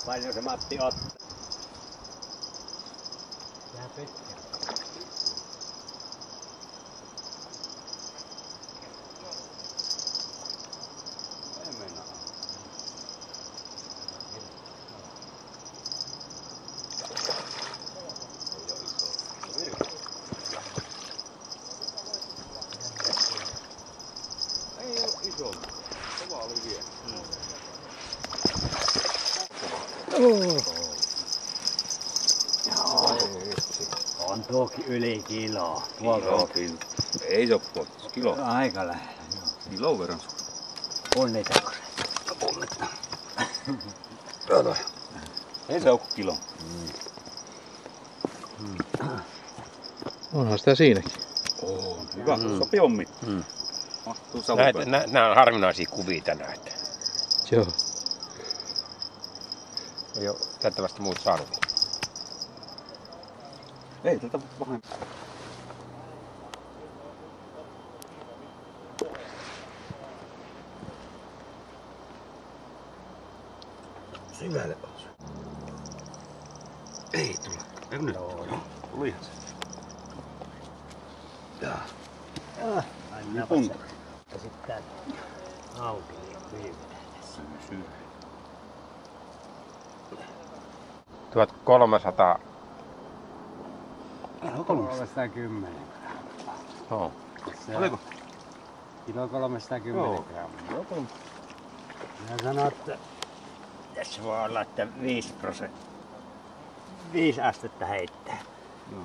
Paljon se Matti ottaa. Jää pitkä. Ei mennä. Ei oo iso. Kova oli vielä. On tuokin yli kiloa. Joo, ei se oo pottis. Kilo. Aika lähellä. Kilon verran. Punnitako se? Punnittaa. Kato. Ei se oo kilo. Onhan sitä siinäkin. On hyvä. Sopii ommit. Mahtuu savupäälle. Nämä on harvinaisia kuvia tänään. Että Joo. ei ole tiettävästi muut saanut. Ei tätä vähän. Syvälle on. Ei tule. Ei nyt. Tulihan se. Jaa. Aina punta. Ja sitten auki viimeinen. Syy. 1300. 310. Joo. Oliko? Kilo 310 grammaa. Minä sanon, että tässä voi olla, että 5 astetta heittää. Joo.